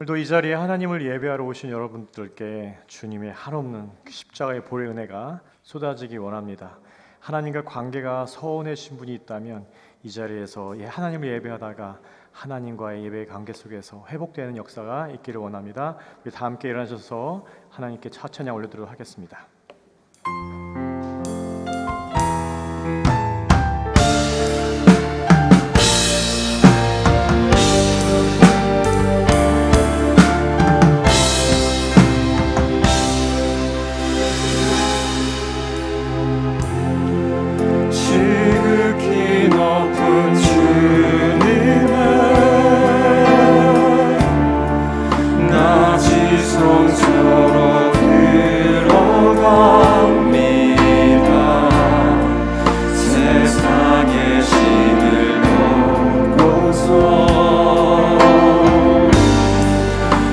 오늘도 이 자리에 하나님을 예배하러 오신 여러분들께 주님의 한없는 십자가의 보혈의 은혜가 쏟아지기 원합니다. 하나님과 관계가 서운해진 분이 있다면 이 자리에서 하나님을 예배하다가 하나님과의 예배의 관계 속에서 회복되는 역사가 있기를 원합니다. 우리 다 함께 일어나셔서 하나님께 찬양 올려드리도록 하겠습니다. 성소로 들어갑니다. 세상의 신을 넘고서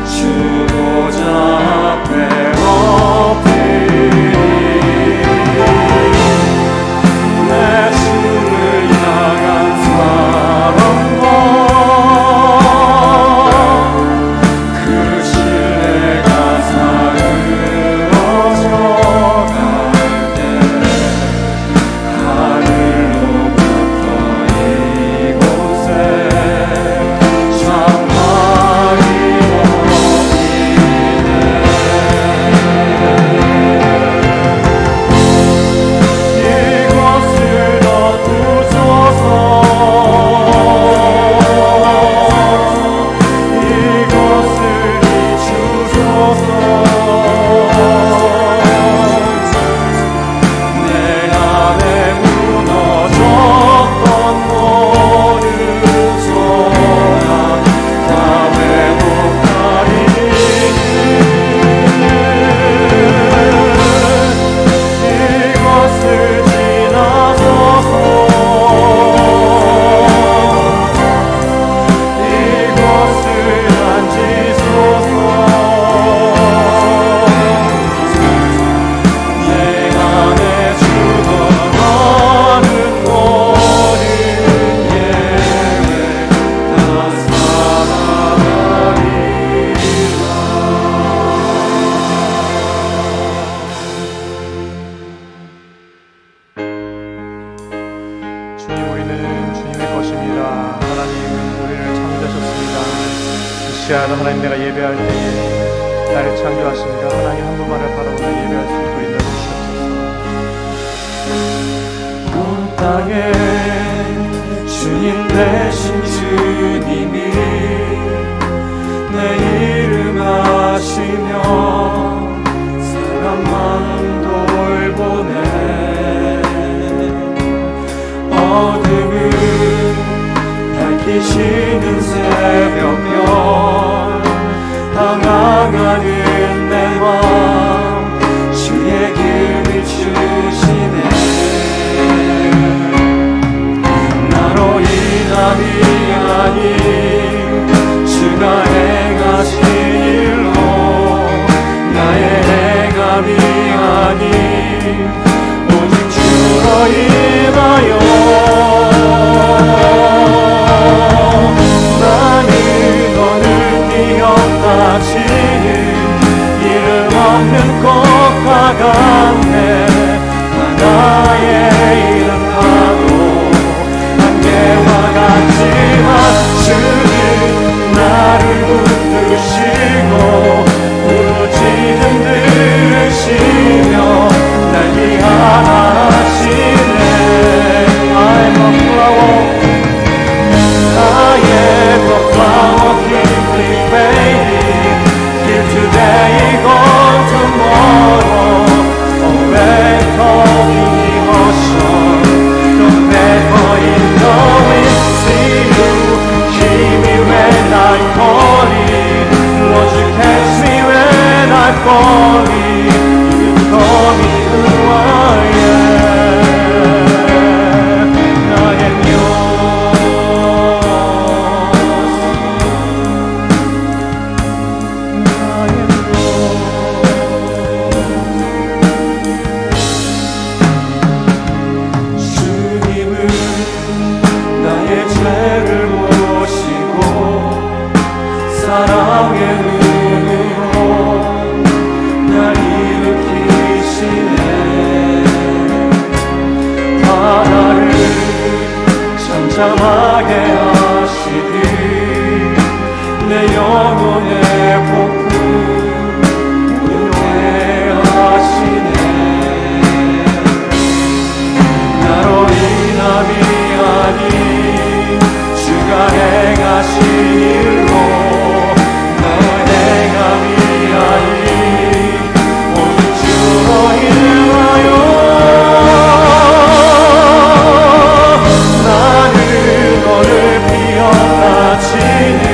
주보자 앞에 엎드리 내 주를 향한 사랑과 하나님, 내가 예배할 때에 나를 창조하신가 하나님 한 분만을 바라보며 예배할 수 있도록 인도해 주시옵소서. 온 땅에 주님 되신 주님이 내 이름 아시며 사랑만 돌보네. 어둠은 밝히시는 새벽별 방황하는 내 맘 주의 길을 주시네. 나로 인함이 아닌 주가 행하신 일로 나의 행함이 아닌 오직 주로 인하여 나는 너는 뛰어다치는 이름 없는 꽃과 같네. 바다의 이름 파도 안개와 같지만 주는 나를 붙드시고 부르짖음 들으시며 날 위하시네. I'm a flower, I am a flower quickly fading, here today, gone tomorrow. Already calling ocean, don't ever in the wind. See you, hear me when I'm calling. Won't you catch me when I'm falling? You call me who I am. I am yours. I am yours. 주님은 나의 죄를 보시고 사랑 성령의 눈으로 날 일으키시네. 바다를 잠잠하게 하시듯 내 영혼의 복음 무효해 하시네. 나로 인함이 아닌 주가 행하신 일로, 나로 행함이 아닌 오직 주로 인하여 나는 너를 피었다 치는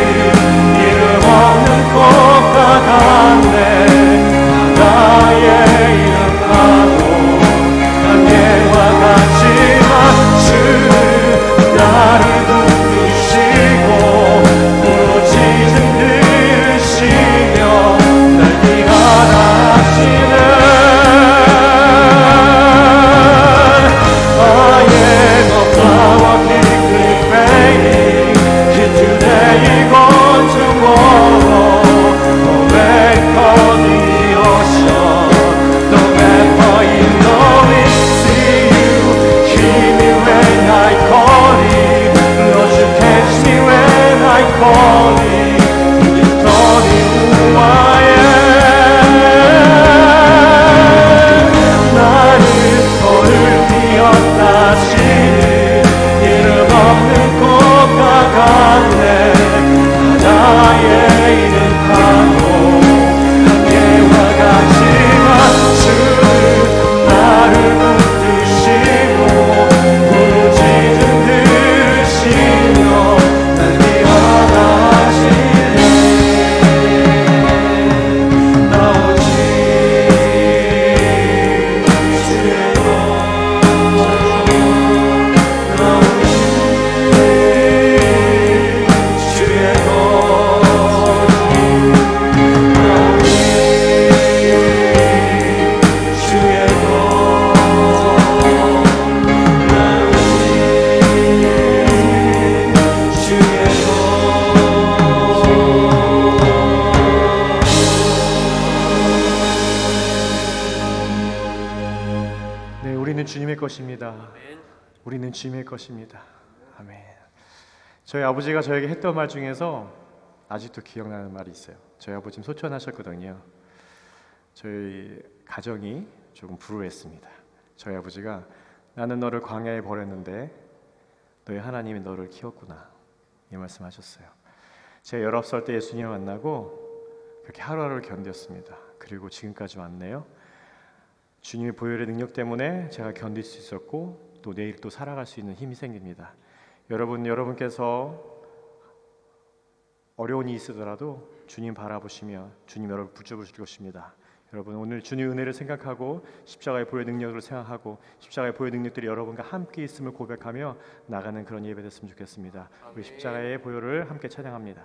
이름 없는 꽃과 같네. 바다의 이름 파도 안개와 같지만 주는 나를 붙드시고 부르짖음 들으시며 날 피하시네. I am a flower quickly fading, here today, gone tomorrow. No matter the ocean, no matter in the wind, see you, hear me when I calling. Lord, you catch me when I calling. You told me who I am. 나는 너를 피었다 치는 이름 없는 꽃과 같네. 바다의 이름 파도 안개와 같지만 주는 나를 붙드시고 부르짖음 들으시며 날 위하시네. 나 오직 주의 것, 나 오직 주의 것, 나 오직 주의 것, 나 오직 주의 것. 네, 우리는 주님의 것입니다. 우리는 주님의 것입니다. 아멘. 저희 아버지가 저에게 했던 말 중에서 아직도 기억나는 말이 있어요. 저희 아버지는 소천하셨거든요. 저희 가정이 조금 불우했습니다. 저희 아버지가 나는 너를 광야에 버렸는데 너희 하나님이 너를 키웠구나, 이 말씀하셨어요. 제가 19살 때 예수님을 만나고 그렇게 하루하루를 견뎠습니다. 그리고 지금까지 왔네요. 주님의 보혈의 능력 때문에 제가 견딜 수 있었고 또 내일 또 살아갈 수 있는 힘이 생깁니다. 여러분께서 어려운 일이 있으더라도 주님 바라보시며 주님 여러분 붙잡으실 것입니다. 여러분 오늘 주님 은혜를 생각하고 십자가의 보혈 능력을 생각하고 십자가의 보혈 능력들이 여러분과 함께 있음을 고백하며 나가는 그런 예배 됐으면 좋겠습니다. 우리 십자가의 보혈을 함께 찬양합니다.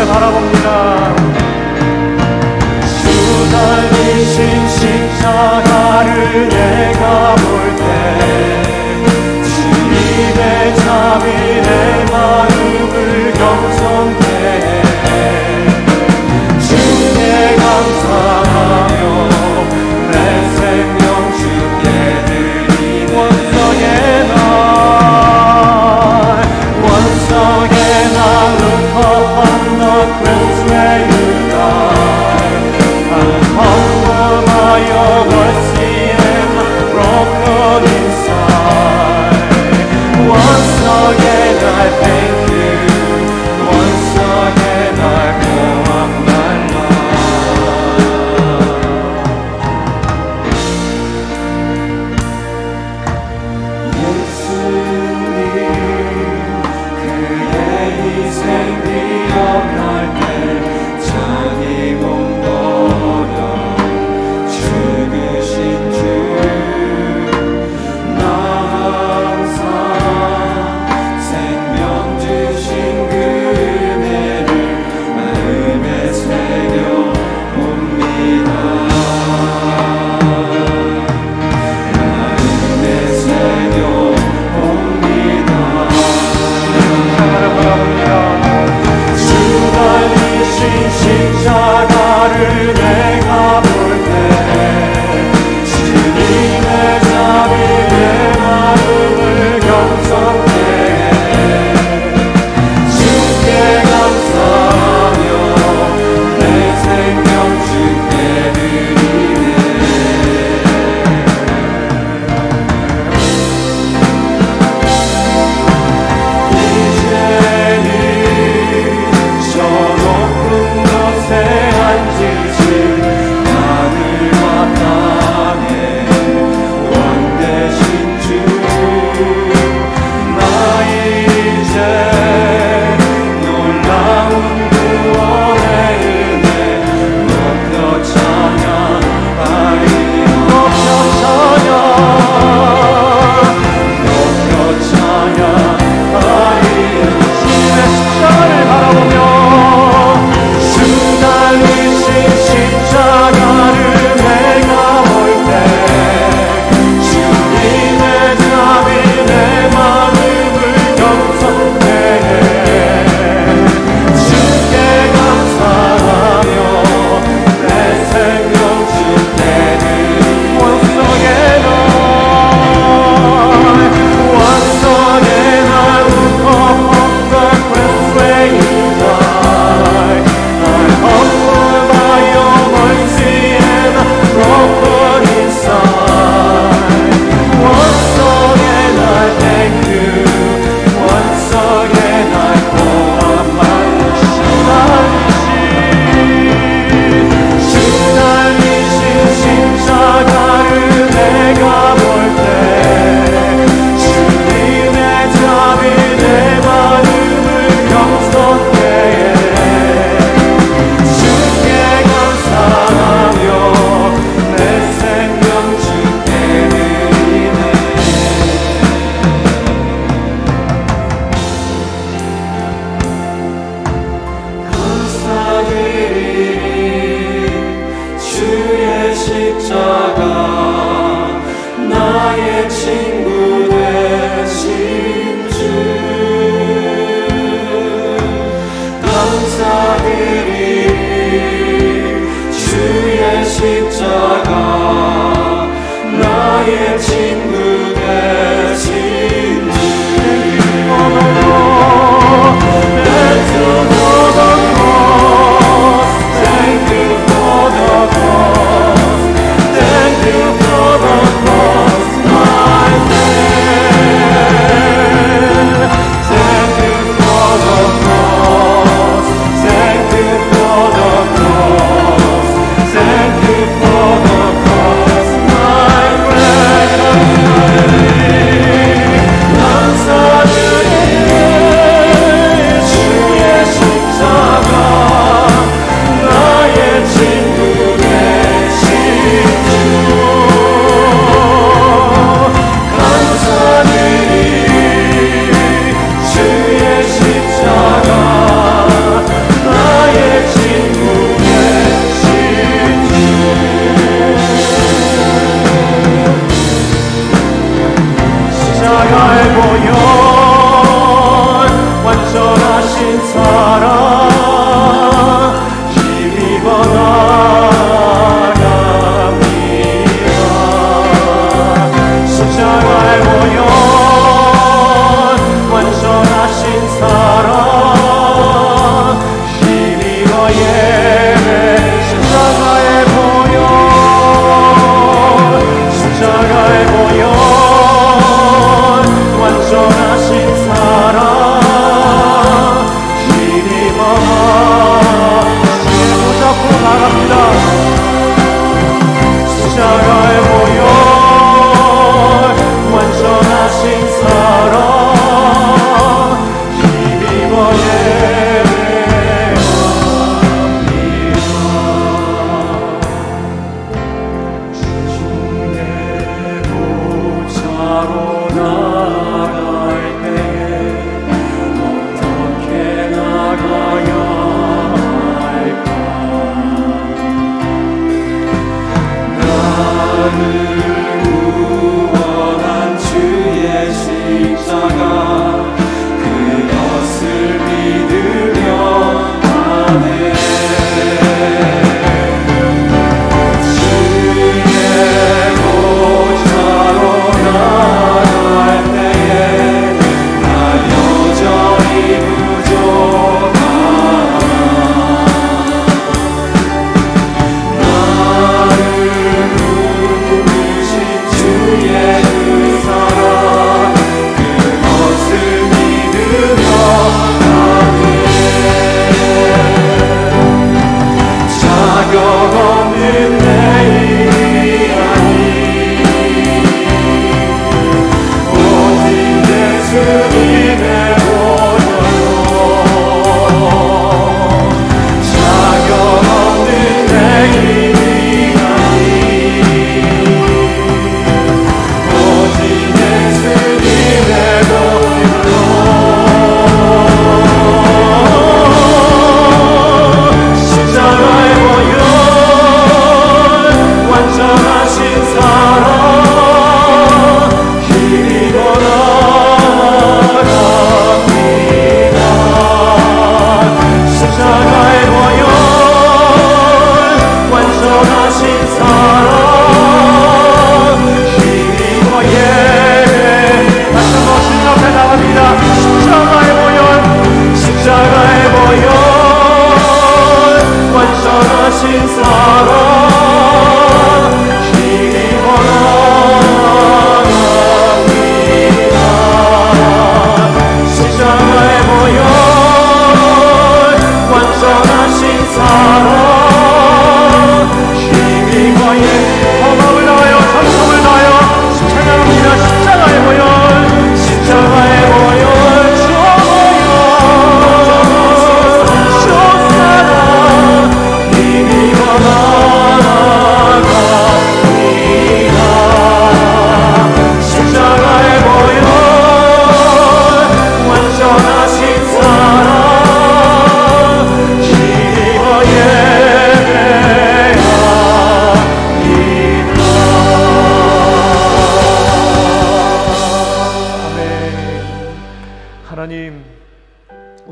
바라봅니다. 주 달리신 십자가를 내가 볼 때 주님의 잠이 내 마음을 경성케 해. 주께 감사하며 내 생명 주께 드리는 원성의 날 look upon the cross where you died. I'm humbled by your mercy and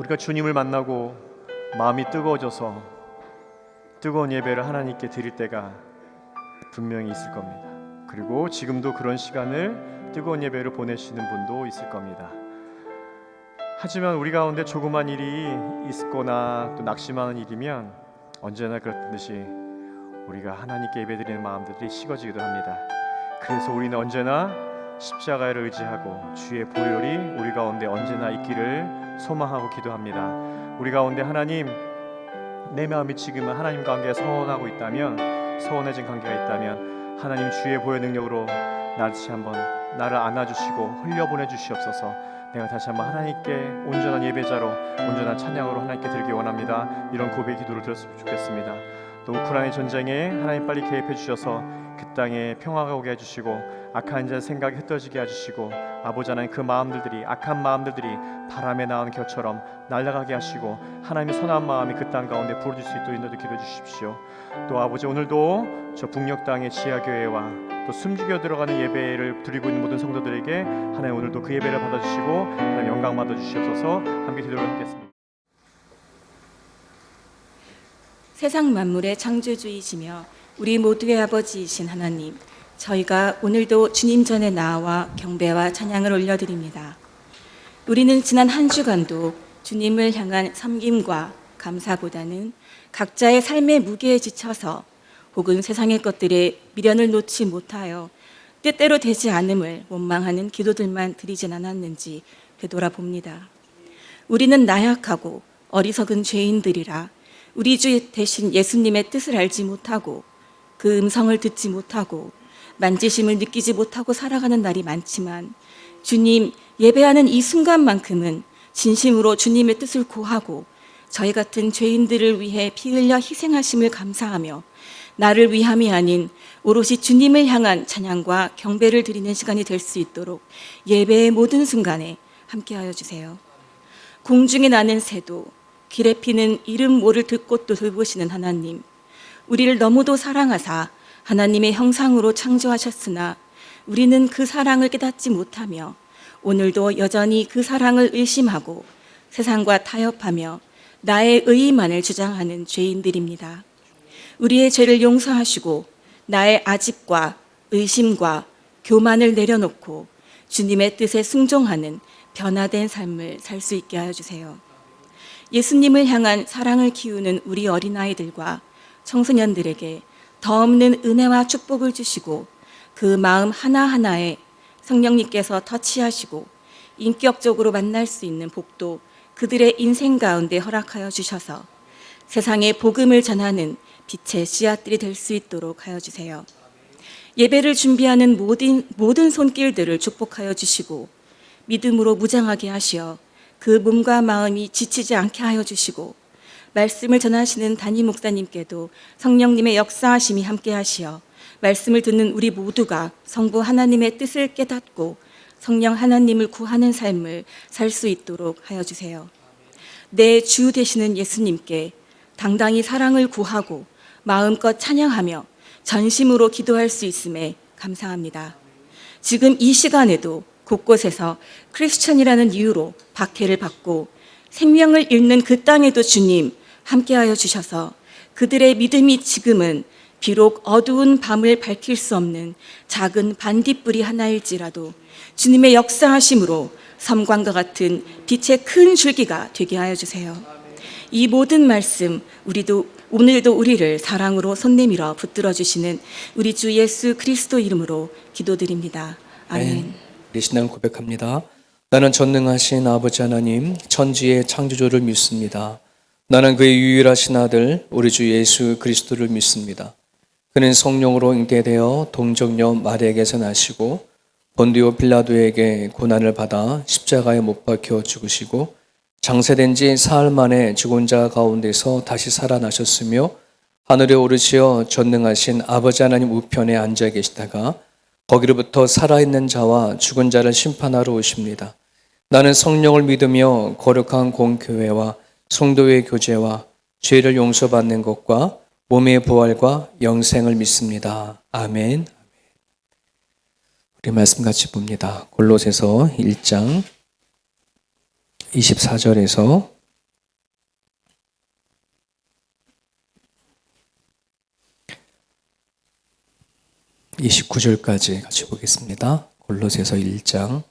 우리가 주님을 만나고 마음이 뜨거워져서 뜨거운 예배를 하나님께 드릴 때가 분명히 있을 겁니다. 그리고 지금도 그런 시간을 뜨거운 예배를 보내시는 분도 있을 겁니다. 하지만 우리 가운데 조그만 일이 있거나 또 낙심하는 일이면 언제나 그렇듯이 우리가 하나님께 예배드리는 마음들이 식어지기도 합니다. 그래서 우리는 언제나 십자가를 의지하고 주의 보혈이 우리 가운데 언제나 있기를 소망하고 기도합니다. 우리 가운데 하나님, 내 마음이 지금 하나님 관계에 서운하고 있다면, 서운해진 관계가 있다면 하나님 주의 보혈 능력으로 다시 한번 나를 안아주시고 흘려보내 주시옵소서. 내가 다시 한번 하나님께 온전한 예배자로, 온전한 찬양으로 하나님께 드리기 원합니다. 이런 고백 기도를 드렸으면 좋겠습니다. 또 우크라이나 전쟁에 하나님 빨리 개입해 주셔서 그 땅에 평화가 오게 해주시고 악한 자 생각이 흩어지게 해주시고 아버지 하나님 그 마음들이, 악한 마음들이 바람에 나온 겨처럼 날아가게 하시고 하나님의 선한 마음이 그 땅 가운데 부어질 수 있도록 인도해 기도해 주십시오. 또 아버지, 오늘도 저 북녘 땅의 지하교회와 또 숨죽여 들어가는 예배를 드리고 있는 모든 성도들에게 하나님 오늘도 그 예배를 받아주시고 하나님 영광 받아주시옵소서. 함께 기도를 하겠습니다. 세상 만물의 창조주이시며 우리 모두의 아버지이신 하나님, 저희가 오늘도 주님 전에 나와 경배와 찬양을 올려드립니다. 우리는 지난 한 주간도 주님을 향한 섬김과 감사보다는 각자의 삶의 무게에 지쳐서 혹은 세상의 것들에 미련을 놓지 못하여 뜻대로 되지 않음을 원망하는 기도들만 드리진 않았는지 되돌아봅니다. 우리는 나약하고 어리석은 죄인들이라 우리 주 대신 예수님의 뜻을 알지 못하고 그 음성을 듣지 못하고 만지심을 느끼지 못하고 살아가는 날이 많지만, 주님 예배하는 이 순간만큼은 진심으로 주님의 뜻을 구하고 저희 같은 죄인들을 위해 피 흘려 희생하심을 감사하며 나를 위함이 아닌 오롯이 주님을 향한 찬양과 경배를 드리는 시간이 될 수 있도록 예배의 모든 순간에 함께하여 주세요. 공중에 나는 새도 길에 피는 이름 모를 들꽃도 돌보시는 하나님, 우리를 너무도 사랑하사 하나님의 형상으로 창조하셨으나 우리는 그 사랑을 깨닫지 못하며 오늘도 여전히 그 사랑을 의심하고 세상과 타협하며 나의 의의만을 주장하는 죄인들입니다. 우리의 죄를 용서하시고 나의 아집과 의심과 교만을 내려놓고 주님의 뜻에 순종하는 변화된 삶을 살 수 있게 하여 주세요. 예수님을 향한 사랑을 키우는 우리 어린아이들과 청소년들에게 더 없는 은혜와 축복을 주시고 그 마음 하나하나에 성령님께서 터치하시고 인격적으로 만날 수 있는 복도 그들의 인생 가운데 허락하여 주셔서 세상에 복음을 전하는 빛의 씨앗들이 될 수 있도록 하여 주세요. 예배를 준비하는 모든 손길들을 축복하여 주시고 믿음으로 무장하게 하시어 그 몸과 마음이 지치지 않게 하여 주시고 말씀을 전하시는 담임 목사님께도 성령님의 역사하심이 함께 하시어 말씀을 듣는 우리 모두가 성부 하나님의 뜻을 깨닫고 성령 하나님을 구하는 삶을 살 수 있도록 하여 주세요. 내 주 되시는 예수님께 당당히 사랑을 구하고 마음껏 찬양하며 전심으로 기도할 수 있음에 감사합니다. 지금 이 시간에도 곳곳에서 크리스천이라는 이유로 박해를 받고 생명을 잃는 그 땅에도 주님 함께하여 주셔서 그들의 믿음이 지금은 비록 어두운 밤을 밝힐 수 없는 작은 반딧불이 하나일지라도 주님의 역사하심으로 섬광과 같은 빛의 큰 줄기가 되게 하여 주세요. 이 모든 말씀 오늘도 우리를 사랑으로 손 내밀어 붙들어 주시는 우리 주 예수 그리스도 이름으로 기도드립니다. 아멘. 우리 신앙 고백합니다. 나는 전능하신 아버지 하나님, 천지의 창조주를 믿습니다. 나는 그의 유일하신 아들 우리 주 예수 그리스도를 믿습니다. 그는 성령으로 잉태되어 동정녀 마리아에게서 나시고 본디오 빌라도에게 고난을 받아 십자가에 못 박혀 죽으시고 장세된 지 사흘 만에 죽은 자 가운데서 다시 살아나셨으며 하늘에 오르시어 전능하신 아버지 하나님 우편에 앉아 계시다가 거기로부터 살아있는 자와 죽은 자를 심판하러 오십니다. 나는 성령을 믿으며 거룩한 공교회와 성도의 교제와 죄를 용서받는 것과 몸의 부활과 영생을 믿습니다. 아멘. 우리 말씀 같이 봅니다. 골로새서 1장 24절에서 29절까지 같이 보겠습니다. 골로새서 1장.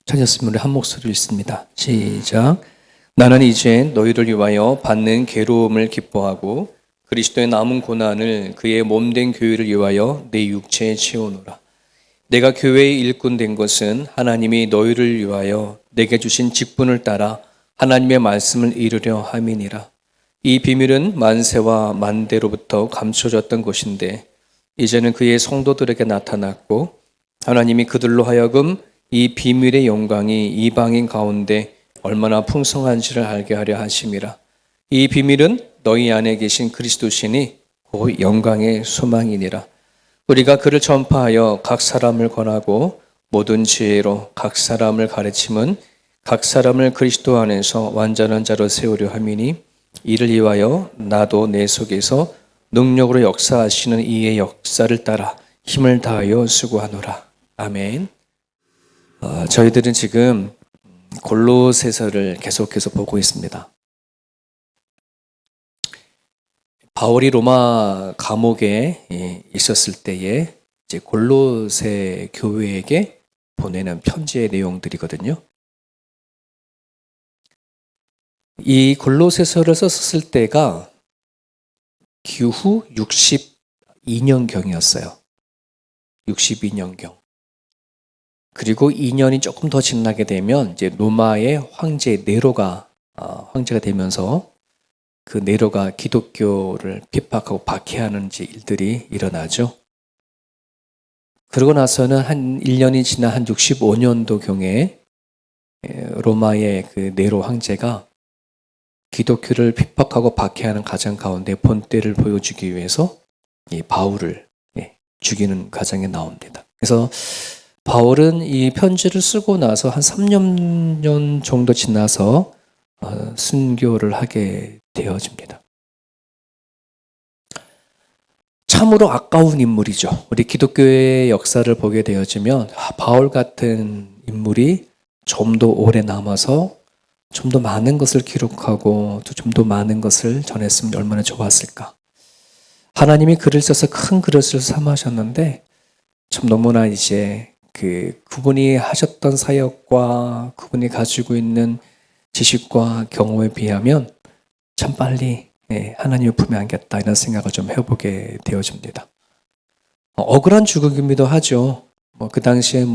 찾았으면 우리 한 목소리로 읽습니다. 시작. 나는 이제 너희를 위하여 받는 괴로움을 기뻐하고 그리스도의 남은 고난을 그의 몸된 교회를 위하여 내 육체에 채우노라. 내가 교회의 일꾼 된 것은 하나님이 너희를 위하여 내게 주신 직분을 따라 하나님의 말씀을 이루려 함이니라. 이 비밀은 만세와 만대로부터 감춰졌던 것인데 이제는 그의 성도들에게 나타났고 하나님이 그들로 하여금 이 비밀의 영광이 이방인 가운데 얼마나 풍성한지를 알게 하려 하심이라. 이 비밀은 너희 안에 계신 그리스도시니 곧 영광의 소망이니라. 우리가 그를 전파하여 각 사람을 권하고 모든 지혜로 각 사람을 가르침은 각 사람을 그리스도 안에서 완전한 자로 세우려 함이니 이를 위하여 나도 내 속에서 능력으로 역사하시는 이의 역사를 따라 힘을 다하여 수고하노라. 아멘. 저희들은 지금 골로새서를 계속해서 보고 있습니다. 바울이 로마 감옥에 있었을 때에 이제 골로새 교회에게 보내는 편지의 내용들이거든요. 이 골로새서를 썼을 때가 기후 62년경이었어요. 62년경. 그리고 2년이 조금 더 지나게 되면 이제 로마의 황제 네로가 황제가 되면서 그 네로가 기독교를 핍박하고 박해하는 일들이 일어나죠. 그러고 나서는 한 1년이 지나 한 65년도경에 로마의 그 네로 황제가 기독교를 핍박하고 박해하는 가정 가운데 본때를 보여주기 위해서 이 바울을 죽이는 과정에 나옵니다. 그래서 바울은 이 편지를 쓰고 나서 한 3년 정도 지나서 순교를 하게 되어집니다. 참으로 아까운 인물이죠. 우리 기독교의 역사를 보게 되어지면 바울 같은 인물이 좀 더 오래 남아서 좀 더 많은 것을 기록하고 또 좀 더 많은 것을 전했으면 얼마나 좋았을까. 하나님이 글을 써서 큰 그릇을 삼으셨는데 참 너무나 이제 그분이 하셨던 사역과 그분이 가지고 있는 지식과 경험에 비하면 참 빨리 하나님의 품에 안겼다 이런 생각을 좀 해보게 되어집니다. 억울한 죽음이기도 하죠. 그 당시에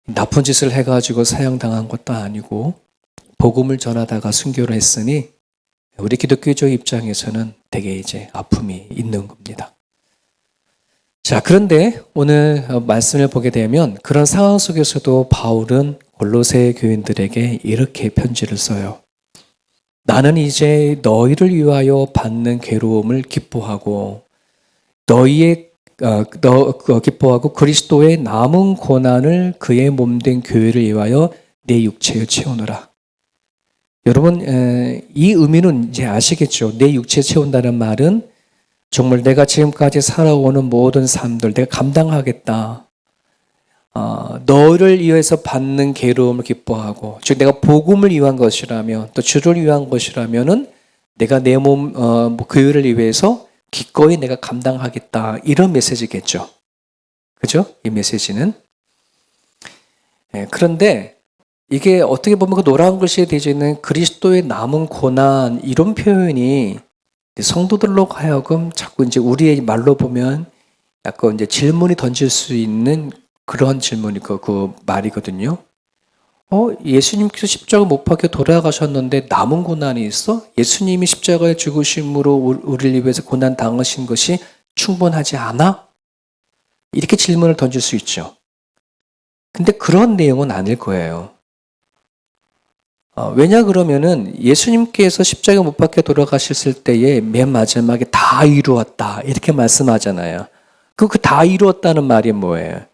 나쁜 짓을 해가지고 사형당한 것도 아니고 복음을 전하다가 순교를 했으니 우리 기독교적 입장에서는 되게 이제 아픔이 있는 겁니다. 자, 그런데 오늘 말씀을 보게 되면 그런 상황 속에서도 바울은 골로새 교인들에게 이렇게 편지를 써요. 나는 이제 너희를 위하여 받는 괴로움을 기뻐하고 기뻐하고 그리스도의 남은 고난을 그의 몸된 교회를 위하여 내 육체에 채우노라. 여러분, 이 의미는 이제 아시겠죠? 내 육체에 채운다는 말은 정말 내가 지금까지 살아오는 모든 삶들 내가 감당하겠다. 너를 위해서 받는 괴로움을 기뻐하고, 즉 내가 복음을 위한 것이라면 또 주를 위한 것이라면은 내가 내 몸 교회를 위해서 기꺼이 내가 감당하겠다. 이런 메시지겠죠. 그죠? 이 메시지는. 그런데 이게 어떻게 보면 그 노란 글씨에 되어 있는 그리스도의 남은 고난 이런 표현이 성도들로 하여금 자꾸 이제 우리의 말로 보면 약간 이제 질문이 던질 수 있는 그런 질문이 그 말이거든요. 예수님께서 십자가 못 박혀 돌아가셨는데 남은 고난이 있어? 예수님이 십자가에 죽으심으로 우리를 위해서 고난 당하신 것이 충분하지 않아? 이렇게 질문을 던질 수 있죠. 근데 그런 내용은 아닐 거예요. 왜냐 그러면은 예수님께서 십자가 못 박혀 돌아가셨을 때에 맨 마지막에 다 이루었다 이렇게 말씀하잖아요. 그 다 이루었다는 말이 뭐예요?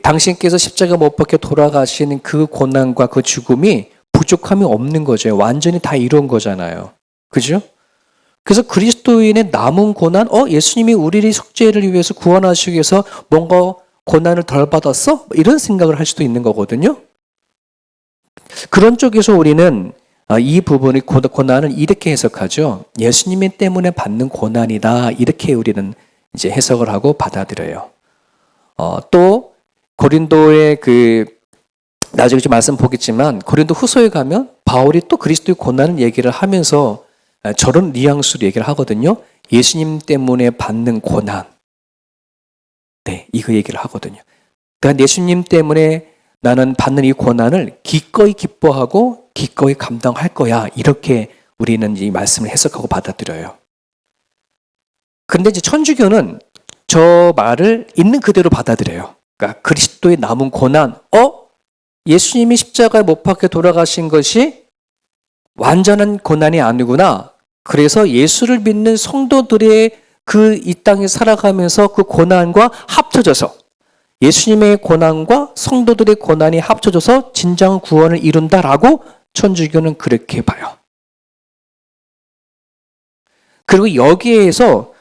당신께서 십자가 못 박혀 돌아가시는 그 고난과 그 죽음이 부족함이 없는 거죠. 완전히 다 이룬 거잖아요. 그죠? 그래서 그리스도인의 남은 고난, 예수님이 우리의 속죄를 위해서 구원하시기 위해서 뭔가 고난을 덜 받았어? 이런 생각을 할 수도 있는 거거든요. 그런 쪽에서 우리는 이 부분의 고난을 이렇게 해석하죠. 예수님 때문에 받는 고난이다. 이렇게 우리는 이제 해석을 하고 받아들여요. 또 고린도의 나중에 좀 말씀 보겠지만 고린도 후서에 가면 바울이 또 그리스도의 고난을 얘기를 하면서 저런 뉘앙스로 얘기를 하거든요. 예수님 때문에 받는 고난. 네, 이거 얘기를 하거든요. 그러니까 예수님 때문에 나는 받는 이 고난을 기꺼이 기뻐하고 기꺼이 감당할 거야. 이렇게 우리는 이 말씀을 해석하고 받아들여요. 그런데 이제 천주교는 저 말을 있는 그대로 받아들여요. 그러니까 그리스도의 남은 고난, 예수님이 십자가에 못 박혀 돌아가신 것이 완전한 고난이 아니구나. 그래서 예수를 믿는 성도들의 이 땅에 살아가면서 그 고난과 합쳐져서 예수님의 고난과 성도들의 고난이 합쳐져서 진정한 구원을 이룬다라고 천주교는 그렇게 봐요. 그리고 여기에서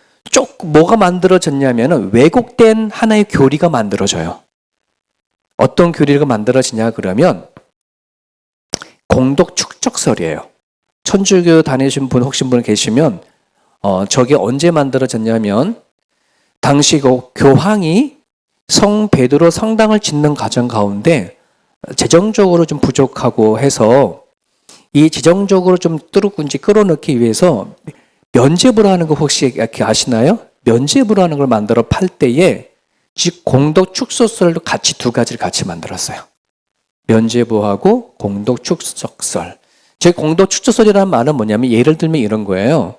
뭐가 만들어졌냐면 왜곡된 하나의 교리가 만들어져요. 어떤 교리가 만들어지냐 그러면 공덕 축적설이에요. 천주교 다니신 분 혹시 분 계시면 저게 언제 만들어졌냐면 당시 교황이 성 베드로 성당을 짓는 과정 가운데 재정적으로 좀 부족하고 해서 이 재정적으로 좀 뚜루꾼지 끌어넣기 위해서 면죄부로 하는 거 혹시 이렇게 아시나요? 면죄부로 하는 걸 만들어 팔 때에 즉 공덕 축소설도 같이 두 가지를 같이 만들었어요. 면죄부하고 공덕 축소설. 제 공덕 축소설이라는 말은 뭐냐면 예를 들면 이런 거예요.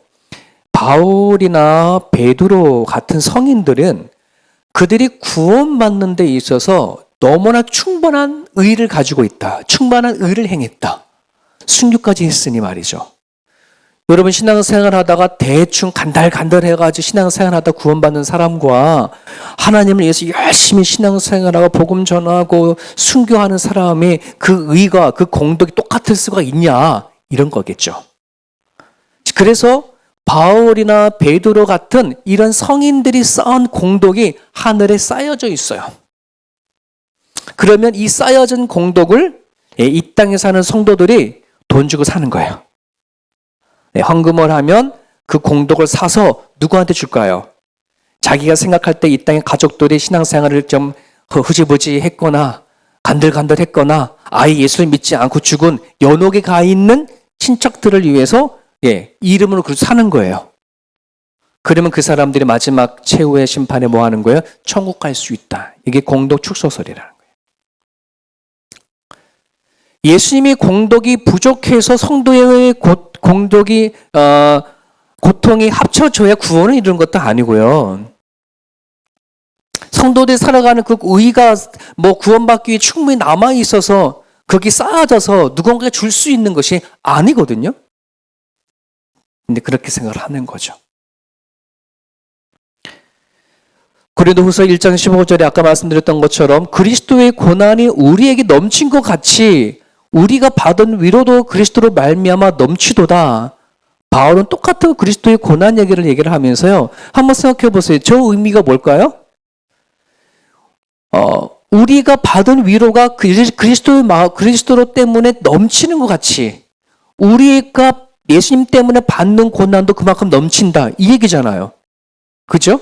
바울이나 베드로 같은 성인들은 그들이 구원받는 데 있어서 너무나 충분한 의를 가지고 있다. 충분한 의를 행했다. 순교까지 했으니 말이죠. 여러분 신앙생활 하다가 대충 간달간달해가지고 신앙생활 하다 구원받는 사람과 하나님을 위해서 열심히 신앙생활하고 복음 전하고 순교하는 사람의 그 의가 그 공덕이 똑같을 수가 있냐 이런 거겠죠. 그래서 바울이나 베드로 같은 이런 성인들이 쌓은 공덕이 하늘에 쌓여져 있어요. 그러면 이 쌓여진 공덕을 이 땅에 사는 성도들이 돈 주고 사는 거예요. 헌금을 하면 그 공덕을 사서 누구한테 줄까요? 자기가 생각할 때 이 땅의 가족들이 신앙생활을 좀 흐지부지 했거나 간들간들 했거나 아예 예수를 믿지 않고 죽은 연옥에 가 있는 친척들을 위해서 이름으로 사는 거예요. 그러면 그 사람들이 마지막 최후의 심판에 뭐 하는 거예요? 천국 갈 수 있다. 이게 공덕 축소설이라는 거예요. 예수님이 공덕이 부족해서 성도의 공덕이 고통이 합쳐져야 구원을 이루는 것도 아니고요. 성도들이 살아가는 그 의가 구원받기 위해 충분히 남아 있어서 거기 쌓아져서 누군가가 줄 수 있는 것이 아니거든요. 근데 그렇게 생각을 하는 거죠. 고린도후서 1장 15절에 아까 말씀드렸던 것처럼 그리스도의 고난이 우리에게 넘친 것 같이 우리가 받은 위로도 그리스도로 말미암아 넘치도다. 바울은 똑같은 그리스도의 고난 얘기를 하면서요. 한번 생각해 보세요. 저 의미가 뭘까요? 우리가 받은 위로가 그리스도로 때문에 넘치는 것 같이 우리가 예수님 때문에 받는 고난도 그만큼 넘친다. 이 얘기잖아요. 그죠?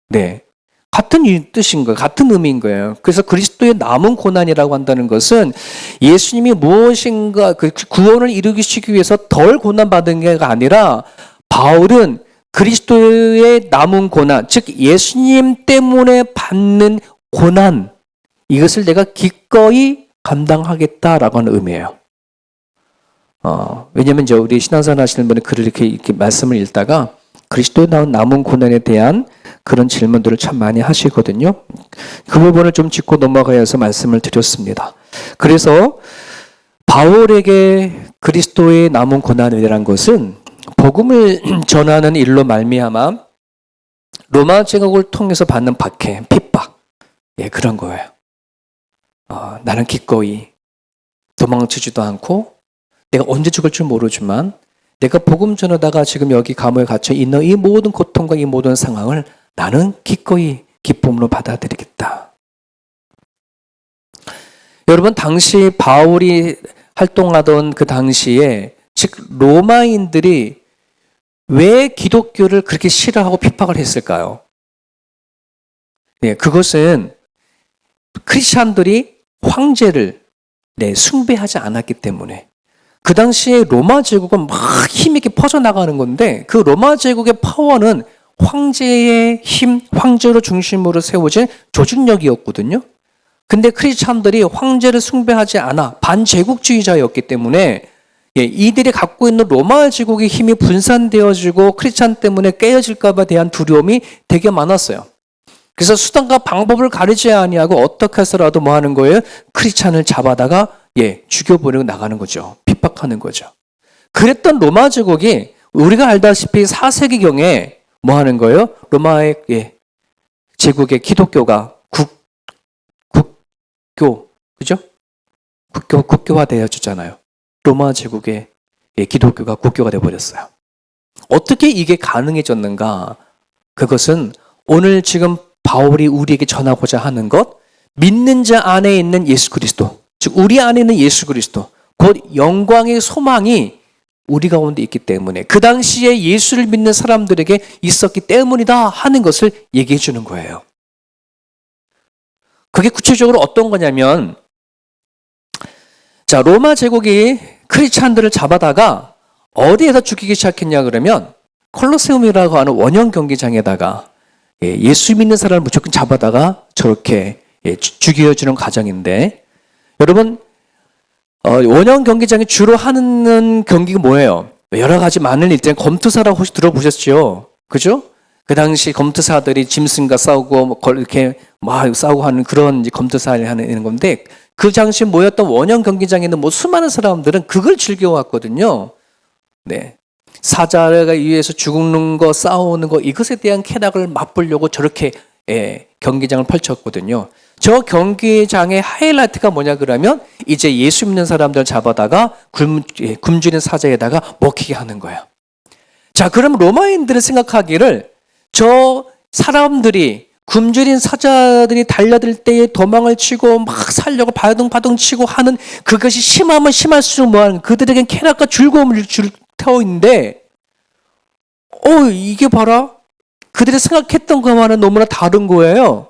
네. 같은 뜻인 거예요. 같은 의미인 거예요. 그래서 그리스도의 남은 고난이라고 한다는 것은 예수님이 무엇인가 그 구원을 이루시기 위해서 덜 고난받은 게 아니라 바울은 그리스도의 남은 고난, 즉 예수님 때문에 받는 고난, 이것을 내가 기꺼이 감당하겠다라고 하는 의미예요. 왜냐하면 이제 우리 신앙생활 하시는 분은 글을 이렇게 말씀을 읽다가 그리스도의 남은 고난에 대한 그런 질문들을 참 많이 하시거든요. 그 부분을 좀 짚고 넘어가야 해서 말씀을 드렸습니다. 그래서 바울에게 그리스도의 남은 고난이라는 것은 복음을 전하는 일로 말미암아 로마 제국을 통해서 받는 박해, 핍박, 그런 거예요. 나는 기꺼이 도망치지도 않고 내가 언제 죽을 줄 모르지만 내가 복음 전하다가 지금 여기 감옥에 갇혀 있는 이 모든 고통과 이 모든 상황을 나는 기꺼이 기쁨으로 받아들이겠다. 여러분 당시 바울이 활동하던 그 당시에 즉 로마인들이 왜 기독교를 그렇게 싫어하고 핍박을 했을까요? 네, 그것은 크리스찬들이 황제를 숭배하지 않았기 때문에 그 당시에 로마 제국은 막 힘있게 퍼져나가는 건데 그 로마 제국의 파워는 황제의 힘, 황제로 중심으로 세워진 조직력이었거든요. 근데 크리스찬들이 황제를 숭배하지 않아 반제국주의자였기 때문에 이들이 갖고 있는 로마 제국의 힘이 분산되어지고 크리스찬 때문에 깨어질까 봐 대한 두려움이 되게 많았어요. 그래서 수단과 방법을 가리지 아니하고 어떻게 해서라도 뭐 하는 거예요? 크리스찬을 잡아다가 죽여버리고 나가는 거죠. 핍박하는 거죠. 그랬던 로마 제국이 우리가 알다시피 4세기경에 뭐 하는 거예요? 로마의 제국의 기독교가 그죠? 국교화되어졌잖아요. 로마 제국의 기독교가 국교가 되어버렸어요. 어떻게 이게 가능해졌는가? 그것은 오늘 지금 바울이 우리에게 전하고자 하는 것, 믿는 자 안에 있는 예수 그리스도, 즉 우리 안에 있는 예수 그리스도, 곧 영광의 소망이 우리 가운데 있기 때문에 그 당시에 예수를 믿는 사람들에게 있었기 때문이다 하는 것을 얘기해 주는 거예요. 그게 구체적으로 어떤 거냐면, 자, 로마 제국이 크리스찬들을 잡아다가 어디에다 죽이기 시작했냐 그러면 콜로세움이라고 하는 원형 경기장에다가 예수 믿는 사람을 무조건 잡아다가 저렇게 죽여주는 과정인데, 여러분 원형 경기장이 주로 하는 경기가 뭐예요? 여러 가지 많은 일들, 검투사라고 혹시 들어보셨죠? 그죠? 그 당시 검투사들이 짐승과 싸우고 이렇게 막 싸우고 하는 그런 검투사를 하는 건데, 그 당시 모였던 원형 경기장에 있는 수많은 사람들은 그걸 즐겨왔거든요. 네. 사자가 위에서 죽는 거, 싸우는 거, 이것에 대한 쾌락을 맛보려고 저렇게 경기장을 펼쳤거든요. 저 경기장의 하이라이트가 뭐냐 그러면 이제 예수 믿는 사람들 잡아다가 굶주린 사자에다가 먹히게 하는 거예요. 자, 그럼 로마인들은 생각하기를 저 사람들이 굶주린 사자들이 달려들 때에 도망을 치고 막 살려고 바둥바둥 치고 하는 그것이 심하면 심할수록 뭐하는 그들에겐 쾌락과 즐거움을 태워 있는데, 이게 봐라. 그들이 생각했던 것과는 너무나 다른 거예요.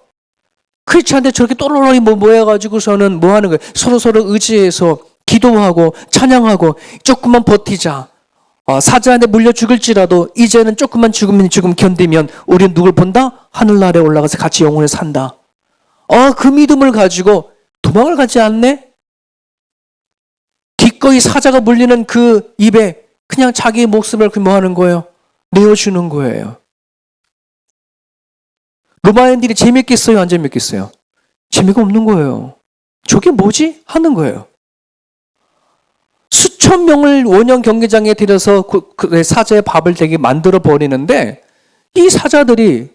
크리스찬한테 저렇게 또로로리 모여가지고서는 뭐 하는 거예요? 서로 의지해서 기도하고 찬양하고 조금만 버티자. 사자한테 물려 죽을지라도 이제는 조금만 죽음 견디면 우리는 누굴 본다? 하늘나라에 올라가서 같이 영원히 산다. 그 믿음을 가지고 도망을 가지 않네? 기꺼이 사자가 물리는 그 입에 그냥 자기의 목숨을 뭐 하는 거예요? 내어주는 거예요. 로마인들이 재밌겠어요? 안 재밌겠어요? 재미가 없는 거예요. 저게 뭐지? 하는 거예요. 수천 명을 원형 경기장에 들여서 그 사자의 밥을 되게 만들어 버리는데, 이 사자들이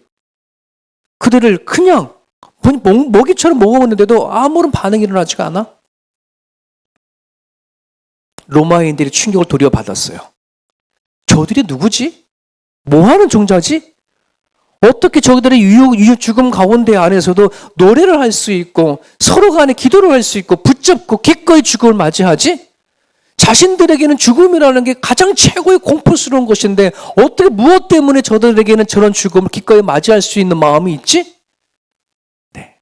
그들을 그냥 먹이처럼 먹었는데도 아무런 반응이 일어나지가 않아? 로마인들이 충격을 도리어 받았어요. 저들이 누구지? 뭐하는 종자지? 어떻게 저들의 죽음 가운데 안에서도 노래를 할 수 있고 서로 간에 기도를 할 수 있고 붙잡고 기꺼이 죽음을 맞이하지? 자신들에게는 죽음이라는 게 가장 최고의 공포스러운 것인데 어떻게 무엇 때문에 저들에게는 저런 죽음을 기꺼이 맞이할 수 있는 마음이 있지? 네.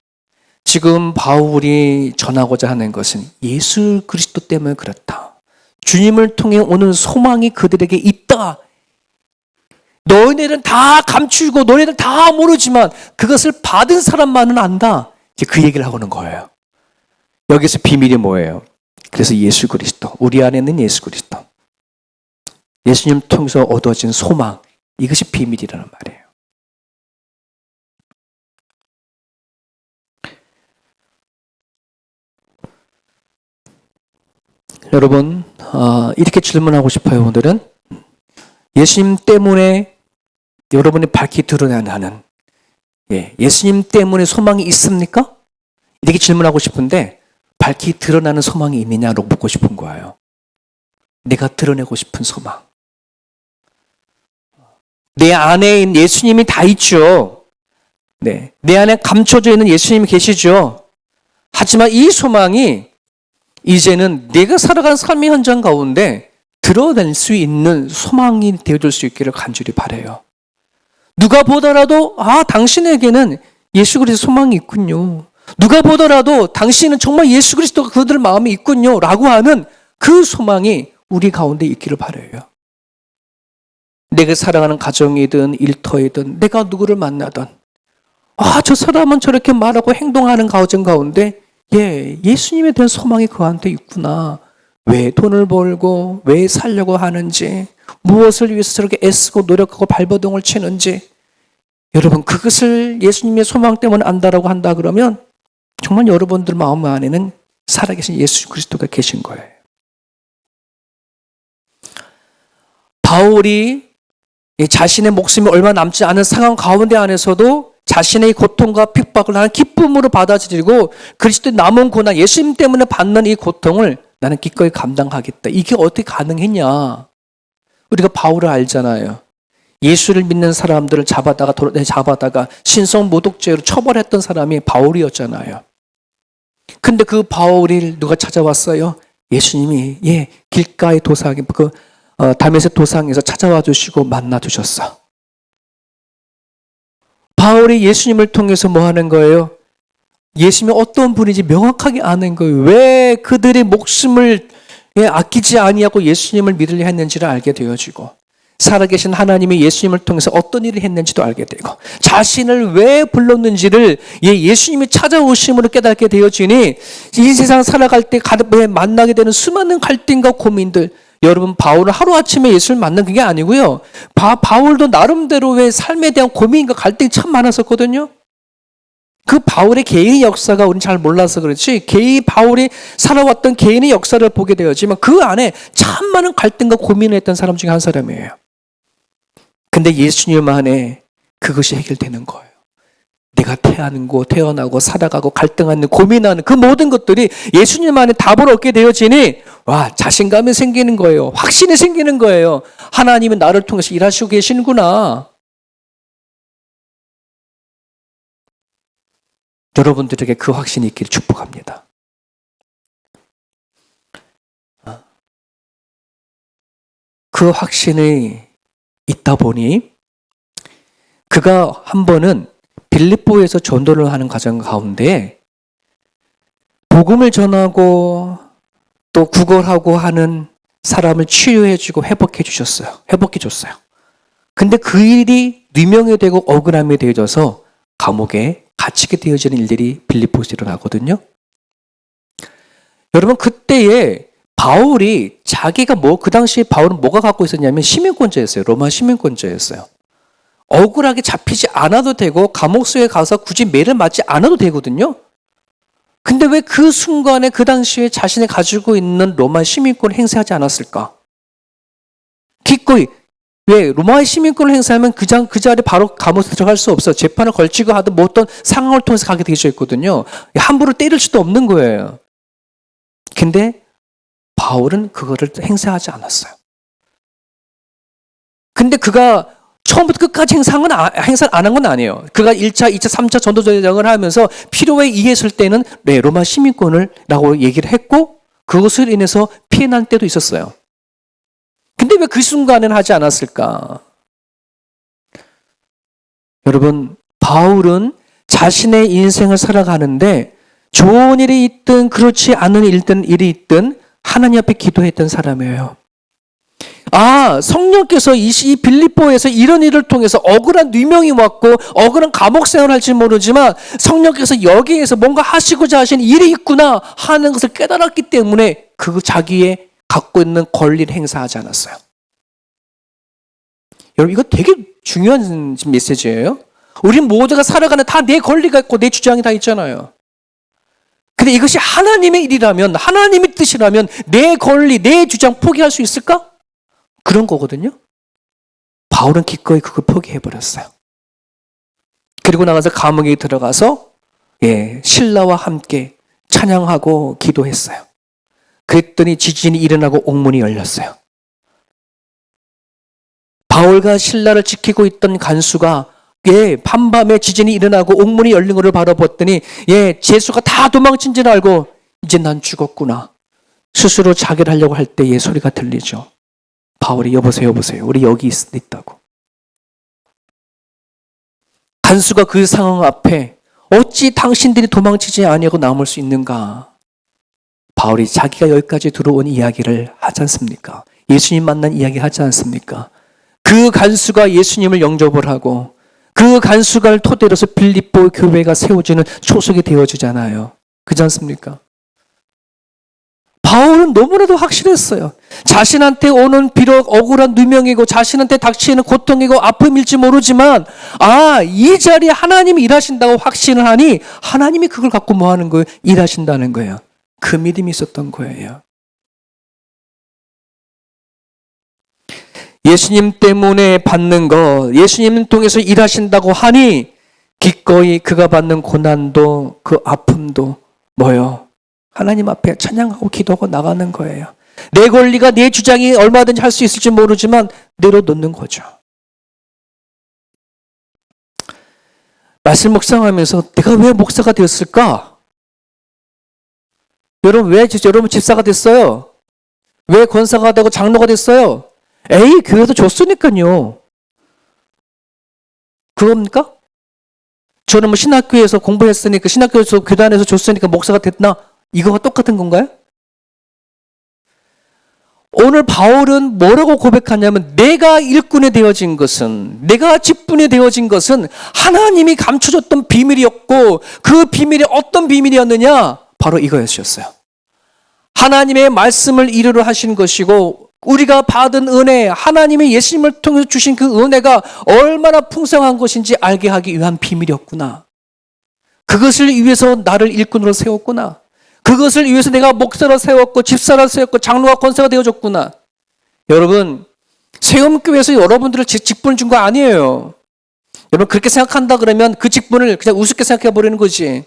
지금 바울이 전하고자 하는 것은 예수 그리스도 때문에 그렇다. 주님을 통해 오는 소망이 그들에게 있다. 너희들은 다 감추고 너희들은 다 모르지만 그것을 받은 사람만은 안다. 그 얘기를 하고는 거예요. 여기서 비밀이 뭐예요? 그래서 예수 그리스도, 우리 안에 있는 예수 그리스도, 예수님 통해서 얻어진 소망, 이것이 비밀이라는 말이에요. 여러분, 이렇게 질문하고 싶어요. 오늘은 예수님 때문에 여러분이 밝히 드러나는 예수님 때문에 소망이 있습니까? 이렇게 질문하고 싶은데 밝히 드러나는 소망이 있느냐고 묻고 싶은 거예요. 내가 드러내고 싶은 소망. 내 안에 있는 예수님이 다 있죠. 내 안에 감춰져 있는 예수님이 계시죠. 하지만 이 소망이 이제는 내가 살아가는 삶의 현장 가운데 드러낼 수 있는 소망이 되어줄 수 있기를 간절히 바라요. 누가 보더라도 당신에게는 예수 그리스도 소망이 있군요. 누가 보더라도 당신은 정말 예수 그리스도가 그들 마음에 있군요 라고 하는 그 소망이 우리 가운데 있기를 바라요. 내가 살아가는 가정이든 일터이든 내가 누구를 만나든 저 사람은 저렇게 말하고 행동하는 가정 가운데 예수님에 대한 소망이 그한테 있구나. 왜 돈을 벌고 왜 살려고 하는지, 무엇을 위해서 저렇게 애쓰고 노력하고 발버둥을 치는지, 여러분 그것을 예수님의 소망 때문에 안다라고 한다 그러면 정말 여러분들 마음 안에는 살아계신 예수 그리스도가 계신 거예요. 바울이 자신의 목숨이 얼마 남지 않은 상황 가운데 안에서도 자신의 고통과 핍박을 하는 기쁨으로 받아들이고 그리스도의 남은 고난, 예수님 때문에 받는 이 고통을 나는 기꺼이 감당하겠다. 이게 어떻게 가능했냐? 우리가 바울을 알잖아요. 예수를 믿는 사람들을 잡아다가 신성 모독죄로 처벌했던 사람이 바울이었잖아요. 근데 그 바울을 누가 찾아왔어요? 예수님이 길가의 도상, 다메섹 도상에서 찾아와 주시고 만나 주셨어. 바울이 예수님을 통해서 뭐 하는 거예요? 예수님이 어떤 분인지 명확하게 아는 거예요. 왜 그들의 목숨을 아끼지 아니하고 예수님을 믿으려 했는지를 알게 되어지고, 살아계신 하나님이 예수님을 통해서 어떤 일을 했는지도 알게 되고, 자신을 왜 불렀는지를 예수님이 찾아오심으로 깨닫게 되어지니 이 세상 살아갈 때 만나게 되는 수많은 갈등과 고민들, 여러분 바울은 하루아침에 예수를 만난 그게 아니고요. 바울도 나름대로의 삶에 대한 고민과 갈등이 참 많았었거든요. 그 바울의 개인의 역사가 우리는 잘 몰라서 그렇지, 바울이 살아왔던 개인의 역사를 보게 되었지만 그 안에 참 많은 갈등과 고민을 했던 사람 중에 한 사람이에요. 근데 예수님 안에 그것이 해결되는 거예요. 내가 태어나고 살아가고 갈등하는, 고민하는 그 모든 것들이 예수님 안에 답을 얻게 되어지니 자신감이 생기는 거예요. 확신이 생기는 거예요. 하나님은 나를 통해서 일하시고 계시는구나. 여러분들에게 그 확신이 있기를 축복합니다. 그 확신이 있다 보니 그가 한 번은 빌립보에서 전도를 하는 과정 가운데 복음을 전하고 또 구걸하고 하는 사람을 치유해주고 회복해 줬어요. 근데 그 일이 누명이 되고 억울함이 되어져서 감옥에 갇히게 되어지는 일들이 빌립보에서 일어나거든요. 여러분 그때에 바울이 자기가 그 당시에 바울은 뭐가 갖고 있었냐면 시민권자였어요. 로마 시민권자였어요. 억울하게 잡히지 않아도 되고 감옥소에 가서 굳이 매를 맞지 않아도 되거든요. 근데 왜 그 순간에 그 당시에 자신이 가지고 있는 로마 시민권을 행사하지 않았을까? 기꺼이. 왜? 로마의 시민권을 행사하면 그 자리에 바로 감옥에 들어갈 수 없어. 재판을 걸치고 하든 뭐 어떤 상황을 통해서 가게 되어 있거든요. 함부로 때릴 수도 없는 거예요. 근데 바울은 그거를 행사하지 않았어요. 근데 그가 처음부터 끝까지 행사를 안 한 건 아니에요. 그가 1차, 2차, 3차 전도전쟁을 하면서 필요에 의했을 때는 로마 시민권을 라고 얘기를 했고 그것을 인해서 피해 난 때도 있었어요. 근데 왜 그 순간에는 하지 않았을까? 여러분, 바울은 자신의 인생을 살아가는데 좋은 일이 있든 그렇지 않은 일이 있든 하나님 앞에 기도했던 사람이에요. 성령께서 이 빌립보에서 이런 일을 통해서 억울한 누명이 왔고 억울한 감옥 생활을 할지 모르지만 성령께서 여기에서 뭔가 하시고자 하신 일이 있구나 하는 것을 깨달았기 때문에 그 자기의 갖고 있는 권리를 행사하지 않았어요. 여러분 이거 되게 중요한 메시지예요. 우리 모두가 살아가는 다 내 권리가 있고 내 주장이 다 있잖아요. 근데 이것이 하나님의 일이라면, 하나님의 뜻이라면 내 권리, 내 주장 포기할 수 있을까? 그런 거거든요. 바울은 기꺼이 그걸 포기해버렸어요. 그리고 나가서 감옥에 들어가서 신라와 함께 찬양하고 기도했어요. 그랬더니 지진이 일어나고 옥문이 열렸어요. 바울과 신라를 지키고 있던 간수가 밤밤에 지진이 일어나고 옥문이 열린 것을 바라봤더니 제수가 다 도망친 줄 알고 이제 난 죽었구나. 스스로 자결 하려고 할 때의 소리가 들리죠. 바울이 여보세요, 우리 여기 있다고. 간수가 그 상황 앞에 어찌 당신들이 도망치지 아니하고 남을 수 있는가? 바울이 자기가 여기까지 들어온 이야기를 하지 않습니까? 예수님 만난 이야기 하지 않습니까? 그 간수가 예수님을 영접을 하고 그 간수가를 토대로 해서 빌립보 교회가 세워지는 초석이 되어지잖아요. 그렇지 않습니까? 바울은 너무나도 확실했어요. 자신한테 오는 비록 억울한 누명이고 자신한테 닥치는 고통이고 아픔일지 모르지만 이 자리에 하나님이 일하신다고 확신을 하니 하나님이 그걸 갖고 뭐 하는 거예요? 일하신다는 거예요. 그 믿음이 있었던 거예요. 예수님 때문에 받는 거, 예수님 통해서 일하신다고 하니 기꺼이 그가 받는 고난도 그 아픔도 뭐요? 하나님 앞에 찬양하고 기도하고 나가는 거예요. 내 권리가 내 주장이 얼마든지 할 수 있을지 모르지만 내려놓는 거죠. 말씀 묵상하면서 내가 왜 목사가 되었을까? 여러분 집사가 됐어요? 왜 권사가 되고 장로가 됐어요? 교회도 줬으니까요. 그겁니까? 저는 뭐 신학교에서 공부했으니까 신학교에서 교단에서 줬으니까 목사가 됐나? 이거와 똑같은 건가요? 오늘 바울은 뭐라고 고백하냐면 내가 일꾼이 되어진 것은 내가 직분이 되어진 것은 하나님이 감춰줬던 비밀이었고 그 비밀이 어떤 비밀이었느냐? 바로 이거였어요. 하나님의 말씀을 이루려 하신 것이고 우리가 받은 은혜, 하나님의 예수님을 통해서 주신 그 은혜가 얼마나 풍성한 것인지 알게 하기 위한 비밀이었구나. 그것을 위해서 나를 일꾼으로 세웠구나. 그것을 위해서 내가 목사로 세웠고 집사로 세웠고 장로와 권사가 되어줬구나. 여러분, 세움교회에서 여러분들을 직분을 준 거 아니에요. 여러분 그렇게 생각한다 그러면 그 직분을 그냥 우습게 생각해 버리는 거지.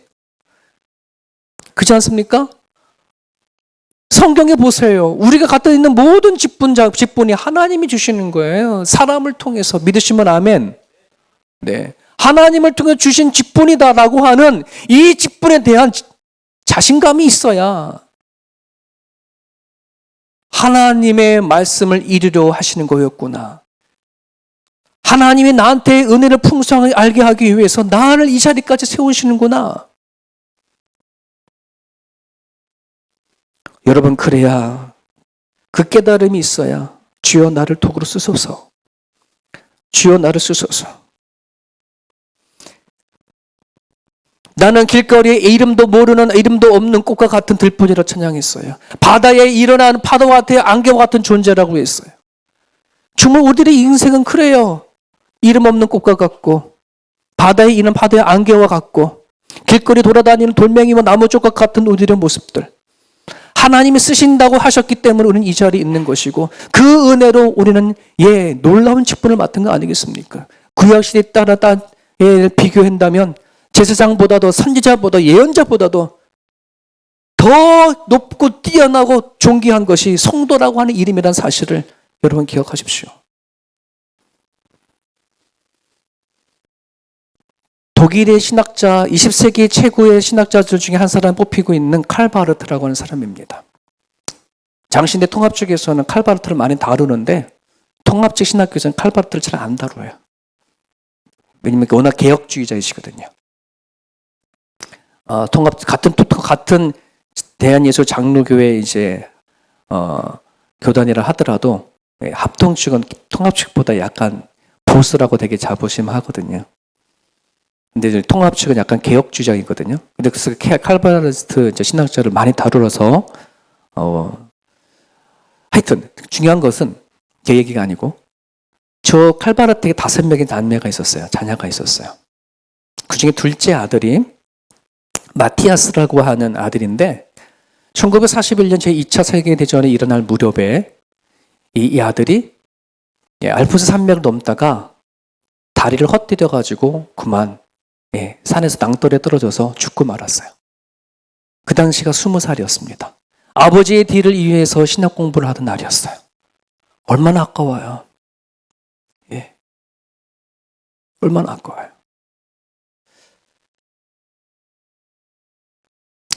그렇지 않습니까? 성경에 보세요. 우리가 갖다 있는 모든 직분이 하나님이 주시는 거예요. 사람을 통해서 믿으시면 아멘. 네, 하나님을 통해 주신 직분이다라고 하는 이 직분에 대한 자신감이 있어야 하나님의 말씀을 이루려 하시는 거였구나. 하나님이 나한테 은혜를 풍성하게 알게 하기 위해서 나를 이 자리까지 세우시는구나. 여러분 그래야 그 깨달음이 있어야 주여 나를 도구로 쓰소서. 주여 나를 쓰소서. 나는 길거리에 이름도 모르는 이름도 없는 꽃과 같은 들뿐이라 찬양했어요. 바다에 일어나는 파도와 같은 안개와 같은 존재라고 했어요. 정말 우리들의 인생은 그래요. 이름 없는 꽃과 같고 바다에 있는 파도의 안개와 같고 길거리 돌아다니는 돌멩이와 나무쪽과 같은 우리들의 모습들. 하나님이 쓰신다고 하셨기 때문에 우리는 이 자리에 있는 것이고 그 은혜로 우리는 놀라운 직분을 맡은 거 아니겠습니까? 구약시대에 따라 비교한다면 제사장보다도 선지자보다 예언자보다도 더 높고 뛰어나고 존귀한 것이 성도라고 하는 이름이라는 사실을 여러분 기억하십시오. 독일의 신학자, 20세기 최고의 신학자들 중에 한 사람 뽑히고 있는 칼바르트라고 하는 사람입니다. 장신대 통합측에서는 칼바르트를 많이 다루는데 통합측 신학교에서는 칼바르트를 잘 안 다뤄요. 왜냐면 워낙 개혁주의자이시거든요. 같은 대한예수 장로교회 교단이라 하더라도 합동측은 통합측보다 약간 보수라고 되게 자부심하거든요. 근데 통합 측은 약간 개혁 주장이거든요. 근데 그래서 칼바르트 신학자를 많이 다루어서 하여튼 중요한 것은 제 얘기가 아니고 저 칼바르트에게 5명의 자매가 있었어요. 자녀가 있었어요. 그중에 둘째 아들이 마티아스라고 하는 아들인데 1941년 제2차 세계대전에 일어날 무렵에 이 아들이 알프스 산맥을 넘다가 다리를 헛디뎌가지고 그만 산에서 낭떠러에 떨어져서 죽고 말았어요. 그 당시가 20살이었습니다. 아버지의 뒤를 위해서 신학 공부를 하던 날이었어요. 얼마나 아까워요. 얼마나 아까워요.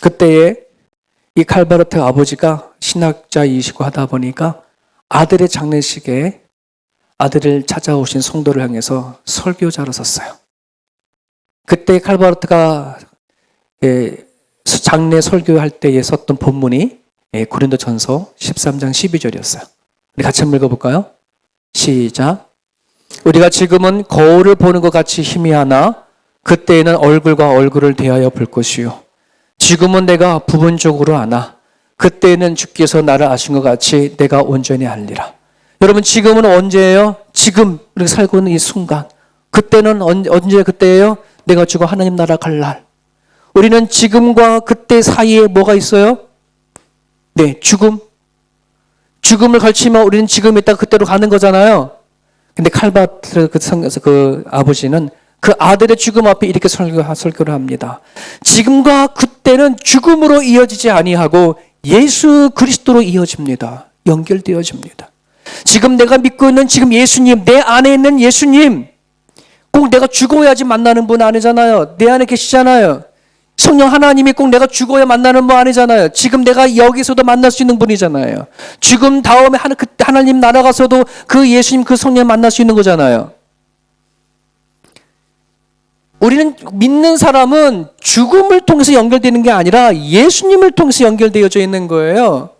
그때에 이 칼바르트 아버지가 신학자이시고 하다 보니까 아들의 장례식에 아들을 찾아오신 성도를 향해서 설교자로 섰어요. 그때 칼바르트가 장례 설교할 때에 썼던 본문이 고린도전서 13장 12절이었어요. 우리 같이 한번 읽어볼까요? 시작. 우리가 지금은 거울을 보는 것 같이 희미하나 그때에는 얼굴과 얼굴을 대하여 볼 것이요. 지금은 내가 부분적으로 아나 그때에는 주께서 나를 아신 것 같이 내가 온전히 알리라. 여러분 지금은 언제예요? 지금 우리가 살고 있는 이 순간. 그때는 언제 그때예요? 내가 죽어 하나님 나라 갈 날. 우리는 지금과 그때 사이에 뭐가 있어요? 네, 죽음. 죽음을 걸치면 우리는 지금 있다가 그때로 가는 거잖아요. 근데 칼바르트 그 아버지는 그 아들의 죽음 앞에 이렇게 설교를 합니다. 지금과 그때는 죽음으로 이어지지 아니하고 예수 그리스도로 이어집니다. 연결되어집니다. 지금 내가 믿고 있는 지금 예수님, 내 안에 있는 예수님, 꼭 내가 죽어야지 만나는 분 아니잖아요. 내 안에 계시잖아요. 성령 하나님이 꼭 내가 죽어야 만나는 분 아니잖아요. 지금 내가 여기서도 만날 수 있는 분이잖아요. 죽음 다음에 하나님 나라 가서도 그 예수님, 그 성령 만날 수 있는 거잖아요. 우리는 믿는 사람은 죽음을 통해서 연결되는 게 아니라 예수님을 통해서 연결되어져 있는 거예요.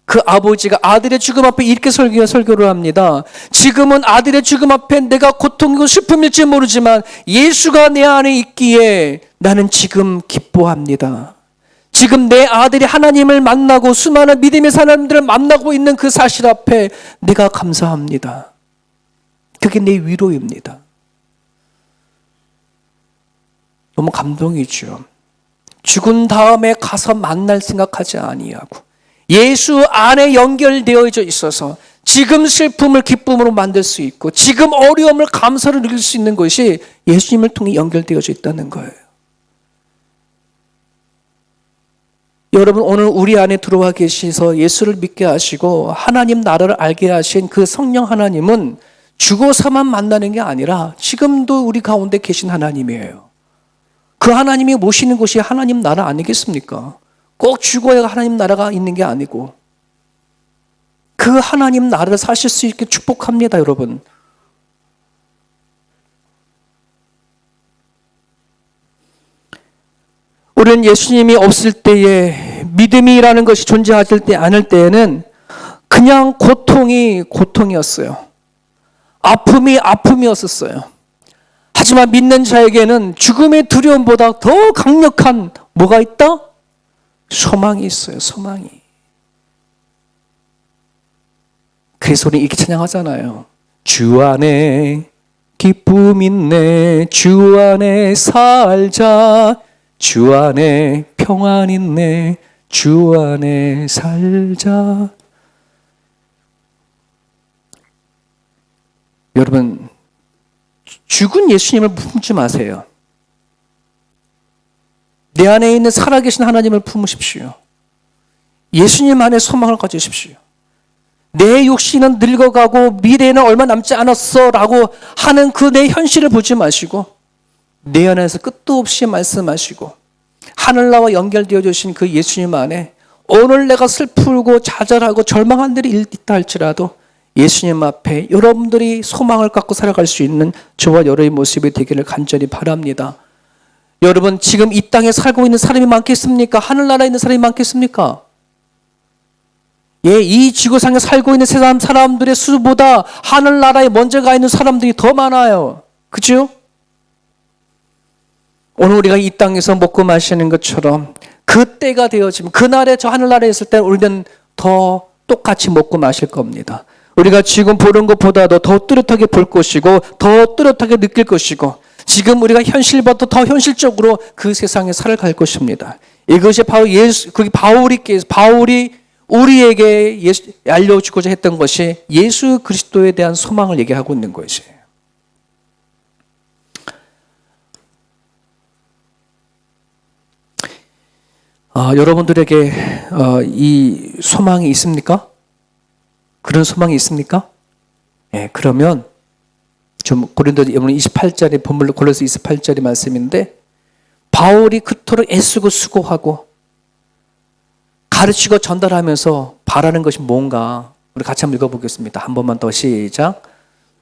그 아버지가 아들의 죽음 앞에 이렇게 설교를 합니다. 지금은 아들의 죽음 앞에 내가 고통이고 슬픔일지 모르지만 예수가 내 안에 있기에 나는 지금 기뻐합니다. 지금 내 아들이 하나님을 만나고 수많은 믿음의 사람들을 만나고 있는 그 사실 앞에 내가 감사합니다. 그게 내 위로입니다. 너무 감동이죠. 죽은 다음에 가서 만날 생각하지 아니하고 예수 안에 연결되어져 있어서 지금 슬픔을 기쁨으로 만들 수 있고 지금 어려움을 감사로 느낄 수 있는 것이 예수님을 통해 연결되어져 있다는 거예요. 여러분 오늘 우리 안에 들어와 계셔서 예수를 믿게 하시고 하나님 나라를 알게 하신 그 성령 하나님은 죽어서만 만나는 게 아니라 지금도 우리 가운데 계신 하나님이에요. 그 하나님이 모시는 곳이 하나님 나라 아니겠습니까? 꼭 죽어야 하나님 나라가 있는 게 아니고 그 하나님 나라를 사실 수 있게 축복합니다, 여러분. 우리는 예수님이 없을 때에 믿음이라는 것이 존재하지 않을 때에는 그냥 고통이 고통이었어요. 아픔이 아픔이었었어요. 하지만 믿는 자에게는 죽음의 두려움보다 더 강력한 뭐가 있다? 소망이 있어요. 소망이. 그래서 우리 이렇게 찬양하잖아요. 주 안에 기쁨 있네. 주 안에 살자. 주 안에 평안 있네. 주 안에 살자. 여러분 죽은 예수님을 품지 마세요. 내 안에 있는 살아계신 하나님을 품으십시오. 예수님 안에 소망을 가지십시오. 내 육신은 늙어가고 미래에는 얼마 남지 않았어 라고 하는 그 내 현실을 보지 마시고 내 안에서 끝도 없이 말씀하시고 하늘나라와 연결되어 주신 그 예수님 안에 오늘 내가 슬프고 좌절하고 절망한 일이 있다 할지라도 예수님 앞에 여러분들이 소망을 갖고 살아갈 수 있는 저와 여러분의 모습이 되기를 간절히 바랍니다. 여러분 지금 이 땅에 살고 있는 사람이 많겠습니까? 하늘나라에 있는 사람이 많겠습니까? 예, 이 지구상에 살고 있는 세상 사람들의 수보다 하늘나라에 먼저 가 있는 사람들이 더 많아요. 그죠? 오늘 우리가 이 땅에서 먹고 마시는 것처럼 그 때가 되어지면 그날에 저 하늘나라에 있을 때 우리는 더 똑같이 먹고 마실 겁니다. 우리가 지금 보는 것보다도 더 뚜렷하게 볼 것이고 더 뚜렷하게 느낄 것이고 지금 우리가 현실보다 더 현실적으로 그 세상에 살아갈 것입니다. 이것이 바로 바울이 우리에게 알려주고자 했던 것이 예수 그리스도에 대한 소망을 얘기하고 있는 것이에요. 여러분들에게 이 소망이 있습니까? 그런 소망이 있습니까? 예, 그러면 좀 고린도 28절의 본문로 골로새 28절의 말씀인데 바울이 그토록 애쓰고 수고하고 가르치고 전달하면서 바라는 것이 뭔가 우리 같이 한번 읽어보겠습니다. 한 번만 더 시작.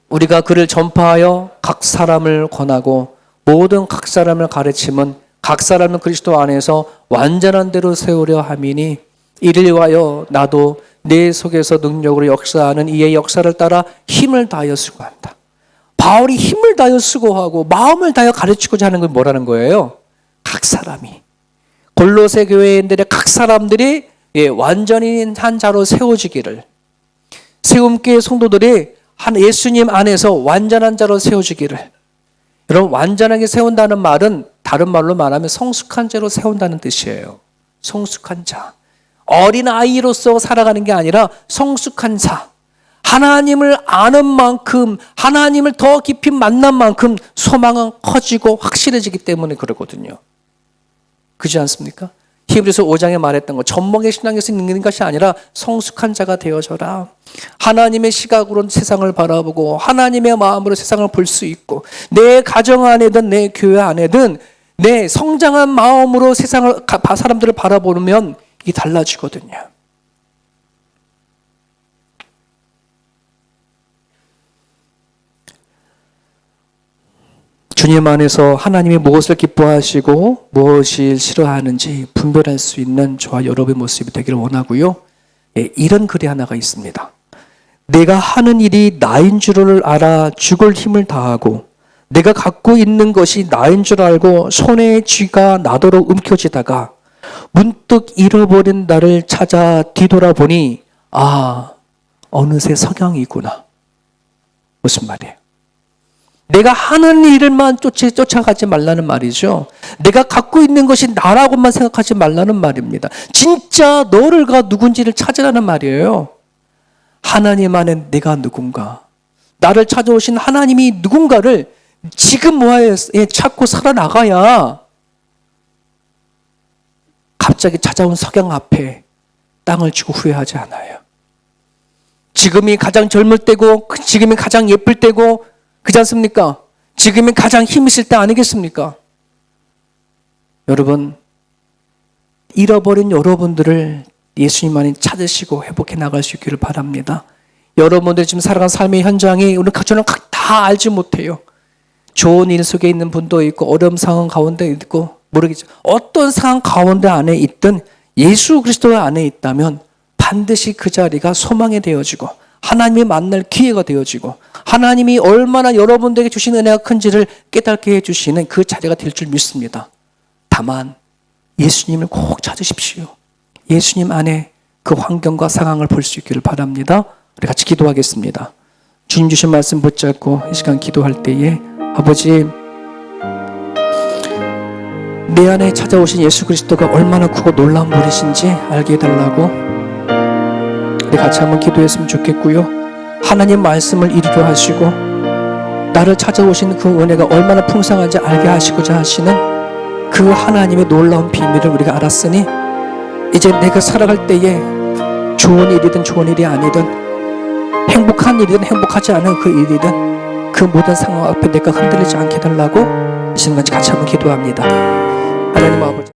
우리가 그를 전파하여 각 사람을 권하고 모든 각 사람을 가르침은 각 사람은 그리스도 안에서 완전한 대로 세우려 함이니 이를 위하여 나도 내 속에서 능력으로 역사하는 이의 역사를 따라 힘을 다하여 수고한다. 바울이 힘을 다하여 수고하고 마음을 다하여 가르치고자 하는 건 뭐라는 거예요? 각 사람이. 골로새 교회인들의 각 사람들이 완전히 한 자로 세워지기를, 세움교회 성도들이 한 예수님 안에서 완전한 자로 세워지기를. 여러분, 완전하게 세운다는 말은 다른 말로 말하면 성숙한 자로 세운다는 뜻이에요. 성숙한 자. 어린 아이로서 살아가는 게 아니라 성숙한 자. 하나님을 아는 만큼, 하나님을 더 깊이 만난 만큼 소망은 커지고 확실해지기 때문에 그러거든요. 그렇지 않습니까? 히브리서 5장에 말했던 것, 젖먹의 신앙에서 있는 것이 아니라 성숙한 자가 되어져라. 하나님의 시각으로 세상을 바라보고 하나님의 마음으로 세상을 볼 수 있고, 내 가정 안에든 내 교회 안에든 내 성장한 마음으로 세상을, 사람들을 바라보면 이게 달라지거든요. 주님 안에서 하나님이 무엇을 기뻐하시고 무엇을 싫어하는지 분별할 수 있는 저와 여러분의 모습이 되기를 원하고요. 이런 글이 하나가 있습니다. 내가 하는 일이 나인 줄을 알아 죽을 힘을 다하고 내가 갖고 있는 것이 나인 줄 알고 손에 쥐가 나도록 움켜쥐다가 문득 잃어버린 나를 찾아 뒤돌아보니 어느새 석양이구나. 무슨 말이에요? 내가 하는 일만 쫓아가지 말라는 말이죠. 내가 갖고 있는 것이 나라고만 생각하지 말라는 말입니다. 진짜 너가 누군지를 찾으라는 말이에요. 하나님 안에 내가 누군가, 나를 찾아오신 하나님이 누군가를 지금 찾고 살아나가야 갑자기 찾아온 석양 앞에 땅을 치고 후회하지 않아요. 지금이 가장 젊을 때고, 지금이 가장 예쁠 때고, 그렇지 않습니까? 지금이 가장 힘 있을 때 아니겠습니까? 여러분, 잃어버린 여러분들을 예수님 안에 찾으시고 회복해 나갈 수 있기를 바랍니다. 여러분들 지금 살아가는 삶의 현장이 저는 다 알지 못해요. 좋은 일 속에 있는 분도 있고 어려움 상황 가운데 있고 모르겠죠. 어떤 상황 가운데 안에 있든 예수 그리스도 안에 있다면 반드시 그 자리가 소망이 되어지고 하나님이 만날 기회가 되어지고 하나님이 얼마나 여러분들에게 주신 은혜가 큰지를 깨닫게 해주시는 그 자리가 될 줄 믿습니다. 다만 예수님을 꼭 찾으십시오. 예수님 안에 그 환경과 상황을 볼 수 있기를 바랍니다. 우리 같이 기도하겠습니다. 주님 주신 말씀 붙잡고 이 시간 기도할 때에 아버지, 내 안에 찾아오신 예수 그리스도가 얼마나 크고 놀라운 분이신지 알게 해달라고 우리 같이 한번 기도했으면 좋겠고요. 하나님 말씀을 이루려 하시고 나를 찾아오신 그 은혜가 얼마나 풍성한지 알게 하시고자 하시는 그 하나님의 놀라운 비밀을 우리가 알았으니 이제 내가 살아갈 때에 좋은 일이든 좋은 일이 아니든 행복한 일이든 행복하지 않은 그 일이든 그 모든 상황 앞에 내가 흔들리지 않게 해달라고 이 시간까지 같이 한번 기도합니다. 하나님 아버지,